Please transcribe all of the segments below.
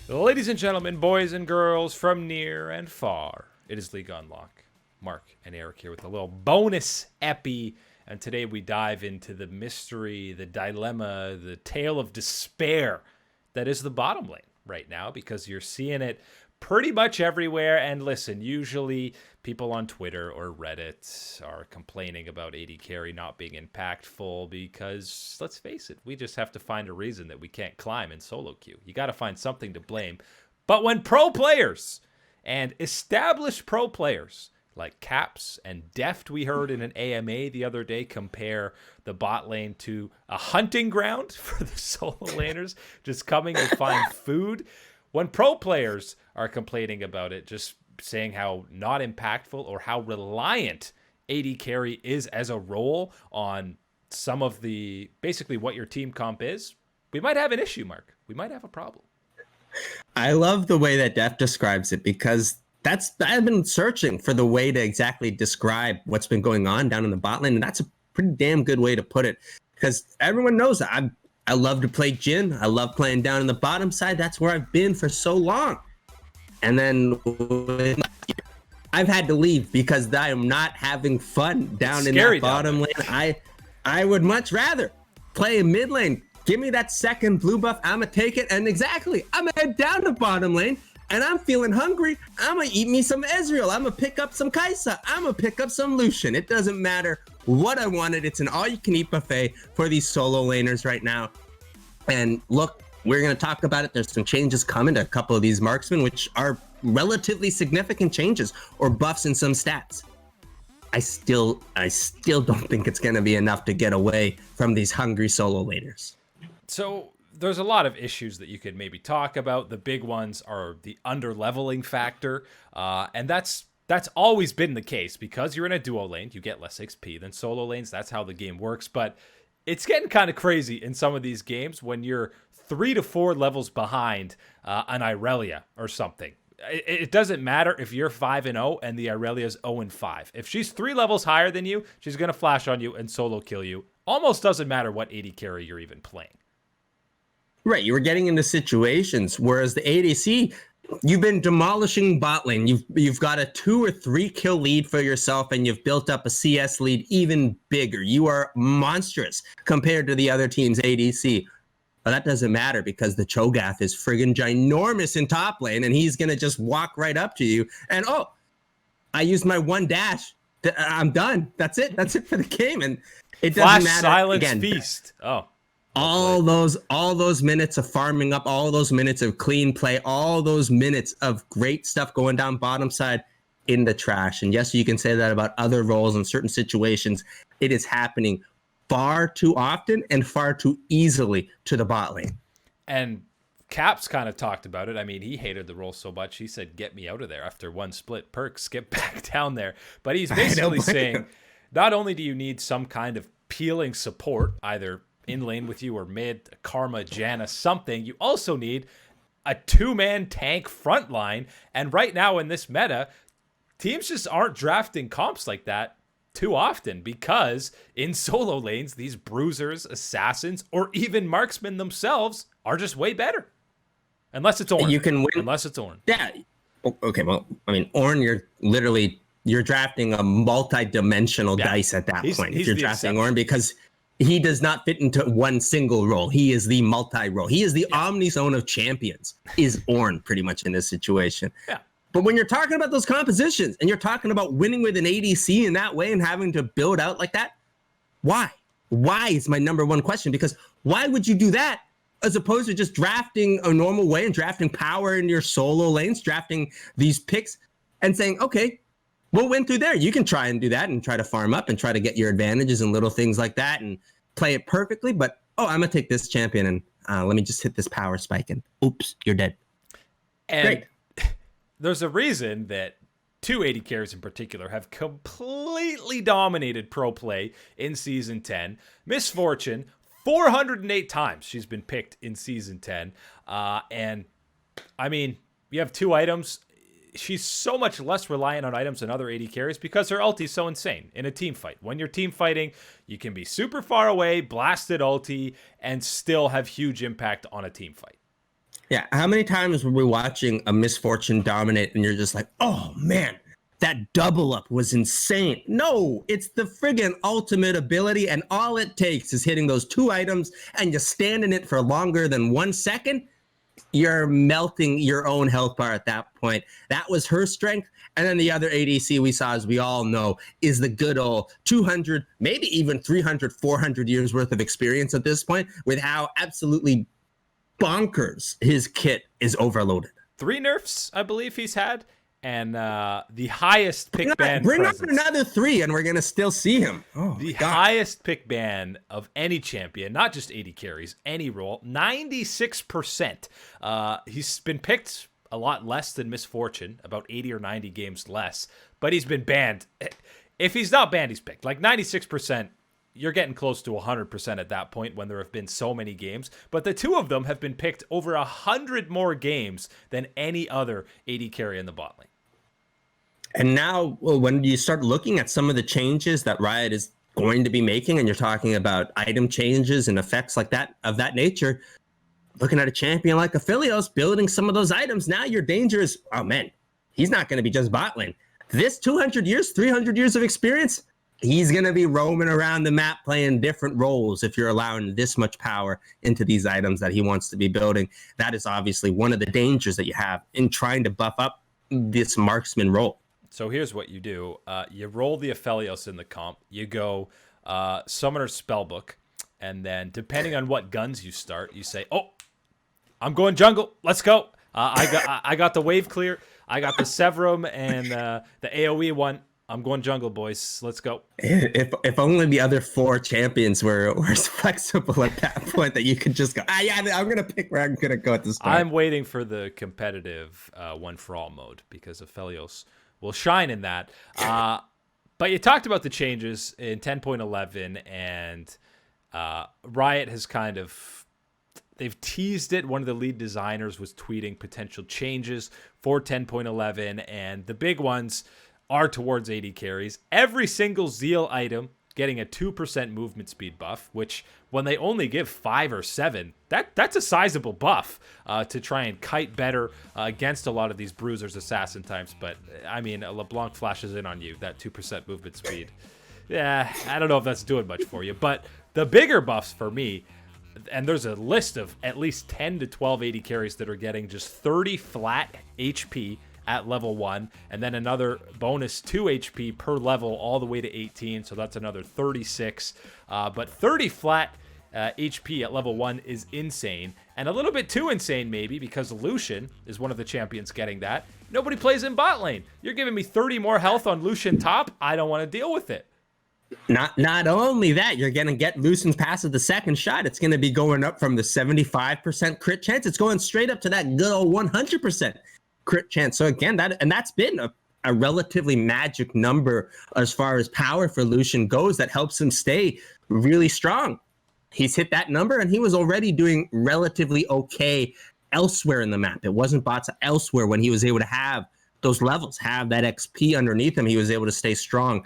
Ladies and gentlemen, boys and girls from near and far, it is League Unlock. Mark and Eric here with a little bonus epi, and today we dive into the mystery, the dilemma, the tale of despair that is the bottom lane right now, because you're seeing it pretty much everywhere. And listen, usually people on Twitter or Reddit are complaining about AD carry not being impactful because, let's face it, we just have to find a reason that we can't climb in solo queue. You got to find something to blame. But when pro players and established pro players like Caps and Deft, we heard in an AMA the other day, compare the bot lane to a hunting ground for the solo laners just coming to find food. When pro players are complaining about it, just saying how not impactful or how reliant AD carry is as a role on some of the, basically what your team comp is, we might have an issue, Mark. We might have a problem. I love the way that Def describes it, because I've been searching for the way to exactly describe what's been going on down in the bot lane, and that's a pretty damn good way to put it, because everyone knows that I love to play Jhin. I love playing down in the bottom side. That's where I've been for so long. And then I've had to leave because I am not having fun down in that bottom lane. I would much rather play in mid lane. Give me that second blue buff. I'm going to take it. And exactly, I'm going to head down to bottom lane. And I'm feeling hungry. I'm going to eat me some Ezreal. I'm going to pick up some Kai'Sa. I'm going to pick up some Lucian. It doesn't matter what I wanted. It's an all-you-can-eat buffet for these solo laners right now. And look, we're going to talk about it. There's some changes coming to a couple of these marksmen, which are relatively significant changes or buffs in some stats. I still don't think it's going to be enough to get away from these hungry solo laners. So there's a lot of issues that you could maybe talk about. The big ones are the under-leveling factor, and that's always been the case. Because you're in a duo lane, you get less XP than solo lanes. That's how the game works, but it's getting kind of crazy in some of these games when you're 3 to 4 levels behind an Irelia or something. It doesn't matter if you're 5-0 and the Irelia's 0-5. If she's 3 levels higher than you, she's going to flash on you and solo kill you. Almost doesn't matter what AD carry you're even playing. Right, you were getting into situations, whereas the ADC, you've been demolishing bot lane. You've got a 2 or 3 kill lead for yourself, and you've built up a CS lead even bigger. You are monstrous compared to the other team's ADC. But that doesn't matter, because the Cho'Gath is friggin' ginormous in top lane, and he's going to just walk right up to you. And, oh, I used my one dash. I'm done. That's it. That's it for the game. And it doesn't matter. Silence again. Feast. Oh. All those minutes of farming up, all those minutes of clean play, all those minutes of great stuff going down bottom side in the trash. And yes, you can say that about other roles in certain situations. It is happening far too often and far too easily to the bot lane. And Caps kind of talked about it. I mean, he hated the role so much, he said, get me out of there. After one split perk, skip back down there. But he's basically saying, not only do you need some kind of peeling support, either in lane with you or mid, Karma, Janna, something, you also need a 2-man tank front line. And right now in this meta, teams just aren't drafting comps like that too often, because in solo lanes, these bruisers, assassins, or even marksmen themselves are just way better. Unless it's Ornn. You can win. Unless it's Ornn. Yeah. Okay, well, I mean, Ornn, you're drafting a multi-dimensional dice at that point. If you're drafting Ornn, because he does not fit into one single role. He is the multi-role. He is the omni-zone of champions, is Ornn pretty much in this situation. Yeah. But when you're talking about those compositions and you're talking about winning with an ADC in that way and having to build out like that, why? Why is my number one question? Because why would you do that as opposed to just drafting a normal way and drafting power in your solo lanes, drafting these picks and saying, okay, we'll win through there. You can try and do that and try to farm up and try to get your advantages and little things like that and play it perfectly. But, oh, I'm going to take this champion and let me just hit this power spike and oops, you're dead. And great. There's a reason that 2 AD carries in particular have completely dominated pro play in Season 10. Miss Fortune, 408 times she's been picked in Season 10. And, I mean, you have 2 items. She's so much less reliant on items than other AD carries because her ulti is so insane in a team fight. When you're team fighting, you can be super far away, blasted ulti, and still have huge impact on a team fight. Yeah, how many times were we watching a misfortune dominate and you're just like, oh man, that double up was insane. No, it's the friggin' ultimate ability, and all it takes is hitting those 2 items and you stand in it for longer than 1 second. You're melting your own health bar at that point. That was her strength. And then the other ADC we saw, as we all know, is the good old 200, maybe even 300, 400 years worth of experience at this point, with how absolutely bonkers his kit is overloaded. 3 nerfs, I believe he's had, and the highest pick ban. Bring on another 3, and we're gonna still see him. Oh, the highest pick ban of any champion, not just AD carries, any role, 96%. He's been picked a lot less than Misfortune, about 80 or 90 games less, but he's been banned. If he's not banned, he's picked. Like 96%. You're getting close to 100% at that point when there have been so many games. But the 2 of them have been picked over 100 more games than any other AD carry in the bot lane. And now, when you start looking at some of the changes that Riot is going to be making, and you're talking about item changes and effects like that, of that nature, looking at a champion like Aphelios building some of those items, now your danger is, oh man, he's not going to be just bot lane. This 200 years, 300 years of experience, he's going to be roaming around the map playing different roles if you're allowing this much power into these items that he wants to be building. That is obviously one of the dangers that you have in trying to buff up this marksman role. So here's what you do. You roll the Aphelios in the comp. You go Summoner Spellbook, and then depending on what guns you start, you say, oh, I'm going jungle. Let's go. I got the wave clear. I got the Severum and the AoE one. I'm going jungle, boys. Let's go. If only the other 4 champions were flexible at that point, that you could just go, yeah, I'm going to pick where I'm going to go at this time. I'm waiting for the competitive one for all mode, because Aphelios will shine in that. But you talked about the changes in 10.11, and Riot has they've teased it. One of the lead designers was tweeting potential changes for 10.11, and the big ones are towards AD carries. Every single Zeal item getting a 2% movement speed buff, which when they only give 5 or 7, that's a sizable buff to try and kite better against a lot of these bruisers assassin types. But I mean, LeBlanc flashes in on you, that 2% movement speed. Yeah, I don't know if that's doing much for you. But the bigger buffs for me, and there's a list of at least 10 to 12 AD carries that are getting just 30 flat HP at level 1, and then another bonus 2 HP per level all the way to 18, so that's another 36. But 30 flat HP at level 1 is insane, and a little bit too insane maybe, because Lucian is one of the champions getting that. Nobody plays in bot lane. You're giving me 30 more health on Lucian top. I don't want to deal with it. Not only that, you're going to get Lucian's passive the second shot. It's going to be going up from the 75% crit chance. It's going straight up to that good old 100% crit chance. So again, that's been a relatively magic number as far as power for Lucian goes, that helps him stay really strong. He's hit that number, and he was already doing relatively okay elsewhere in the map. It wasn't bots elsewhere when he was able to have those levels, have that XP underneath him. He was able to stay strong.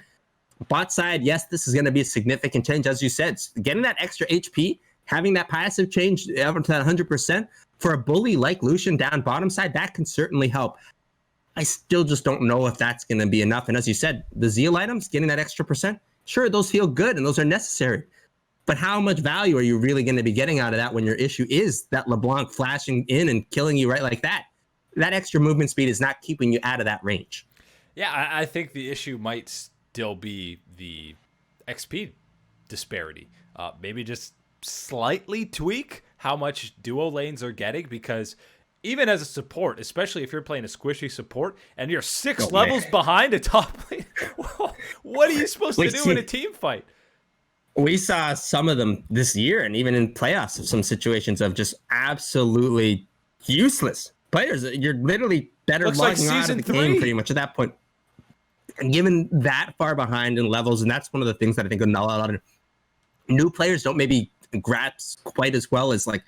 Bot side, yes, this is going to be a significant change. As you said, getting that extra HP, having that passive change over to that 100%, for a bully like Lucian down bottom side, that can certainly help. I still just don't know if that's going to be enough. And as you said, the Zeal items, getting that extra percent, sure, those feel good and those are necessary. But how much value are you really going to be getting out of that when your issue is that LeBlanc flashing in and killing you right like that? That extra movement speed is not keeping you out of that range. Yeah, I think the issue might still be the XP disparity. Maybe just slightly tweak how much duo lanes are getting, because even as a support, especially if you're playing a squishy support and you're 6 levels behind a top lane, what are you supposed to do in a team fight? We saw some of them this year, and even in playoffs, of some situations of just absolutely useless players. You're literally better logging out of the game pretty much at that point. And given that far behind in levels, and that's one of the things that I think a lot of new players don't maybe grasp quite as well as, like,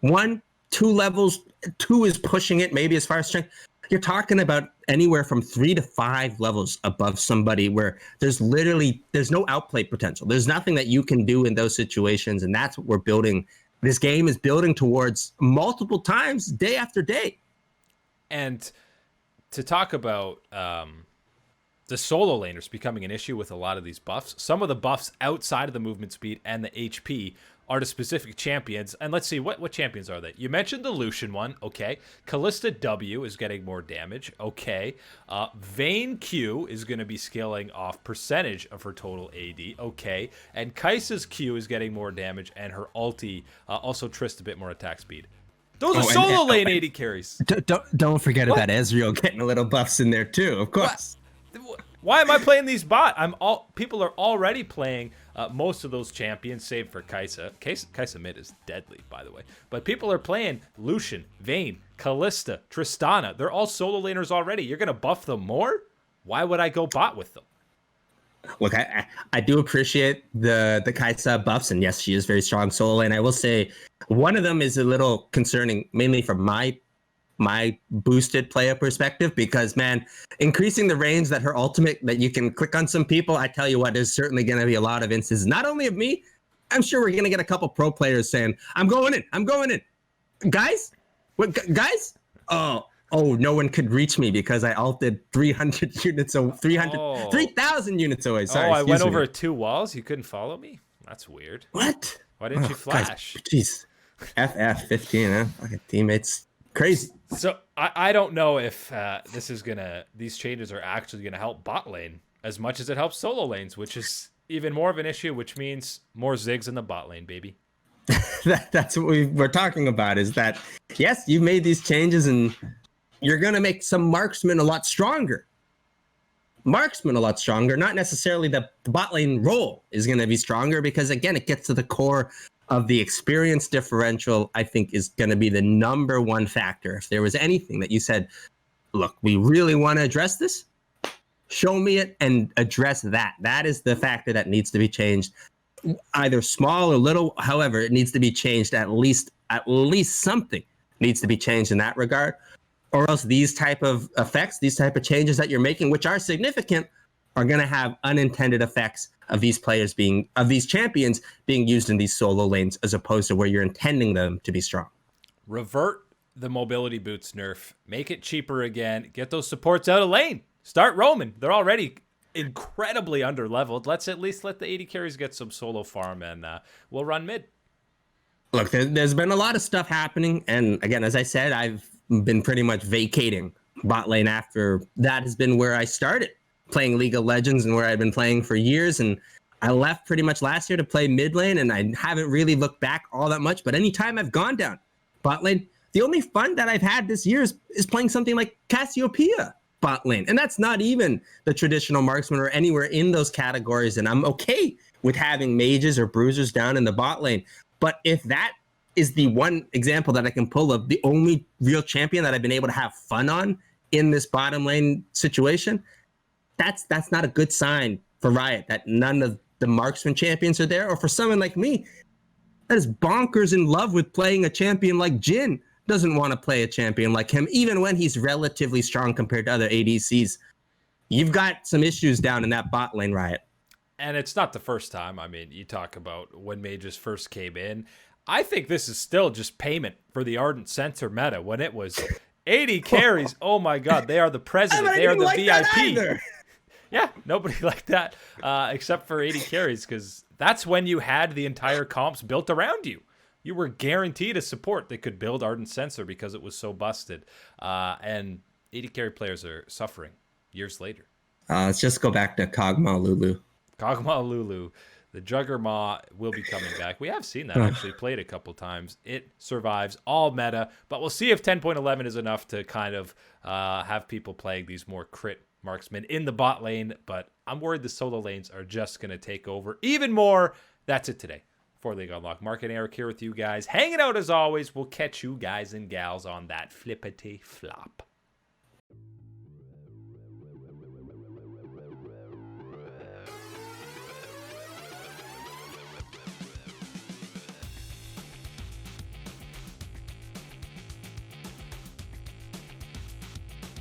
1, 2 levels, 2 is pushing it maybe as far as strength. You're talking about anywhere from 3 to 5 levels above somebody where there's no outplay potential. There's nothing that you can do in those situations, and that's what we're building this game is building towards multiple times, day after day. And to talk about the solo laners becoming an issue with a lot of these buffs, some of the buffs outside of the movement speed and the HP are to specific champions. And let's see, what champions are they? You mentioned the Lucian one. Okay. Callista W is getting more damage. Okay. Vayne Q is going to be scaling off percentage of her total AD. Okay. And Kai'Sa's Q is getting more damage, and her ulti also Trist a bit more attack speed. Those are solo lane AD carries. Don't forget about Ezreal getting a little buffs in there too, of course. Why am I playing these bot? People are already playing most of those champions, save for Kai'Sa. Kai'Sa mid is deadly, by the way. But people are playing Lucian, Vayne, Callista, Tristana. They're all solo laners already. You're gonna buff them more? Why would I go bot with them? Look, I do appreciate the Kai'Sa buffs, and yes, she is very strong solo lane. I will say one of them is a little concerning, mainly from my boosted player perspective, because man, increasing the range that her ultimate, that you can click on some people, I tell you what, there's certainly going to be a lot of instances, not only of me, I'm sure we're going to get a couple pro players saying, I'm going in, guys, no one could reach me because I ulted 300 units, 3,000 units away. Sorry, I went over 2 walls, you couldn't follow me? That's weird. What? Why didn't you flash? Jeez, FF15, huh? Fucking teammates. Crazy. So I don't know if these changes are actually gonna help bot lane as much as it helps solo lanes, which is even more of an issue, which means more Ziggs in the bot lane, baby. That's what we're talking about, is that yes, you've made these changes and you're gonna make some marksmen a lot stronger. Not necessarily the bot lane role is gonna be stronger, because again, it gets to the core of the experience differential. I think is going to be the number one factor. If there was anything that you said, look, we really want to address this, show me it and address that. That is the factor that needs to be changed, either small or little. However, it needs to be changed. At least something needs to be changed in that regard, or else these type of effects, these type of changes that you're making, which are significant, are going to have unintended effects of these champions being used in these solo lanes, as opposed to where you're intending them to be strong. Revert the mobility boots nerf. Make it cheaper again. Get those supports out of lane. Start roaming. They're already incredibly underleveled. Let's at least let the AD carries get some solo farm, and we'll run mid. Look, there's been a lot of stuff happening, and again, as I said, I've been pretty much vacating bot lane after that has been where I started playing League of Legends and where I've been playing for years. And I left pretty much last year to play mid lane, and I haven't really looked back all that much. But anytime I've gone down bot lane, the only fun that I've had this year is playing something like Cassiopeia bot lane. And that's not even the traditional marksman or anywhere in those categories. And I'm okay with having mages or bruisers down in the bot lane. But if that is the one example that I can pull of the only real champion that I've been able to have fun on in this bottom lane situation, that's not a good sign for Riot, that none of the marksman champions are there. Or for someone like me that is bonkers in love with playing a champion like Jhin, doesn't want to play a champion like him, even when he's relatively strong compared to other ADCs. You've got some issues down in that bot lane, Riot. And it's not the first time. I mean, you talk about when mages first came in. I think this is still just payment for the Ardent Center meta when it was 80 carries. Oh my God, they are the president. They are the VIP. Yeah, nobody liked that except for 80 carries, because that's when you had the entire comps built around you. You were guaranteed a support that could build Ardent Sensor because it was so busted. And 80 carry players are suffering years later. Let's just go back to Kog'Maw Lulu. Kog'Maw Lulu. The Juggermaw will be coming back. We have seen that actually played a couple times. It survives all meta, but we'll see if 10.11 is enough to kind of have people playing these more crit marksmen in the bot lane. But I'm worried the solo lanes are just going to take over even more. That's it today for League Unlocked. Mark and Eric here with you guys, hanging out as always. We'll catch you guys and gals on that flippity flop.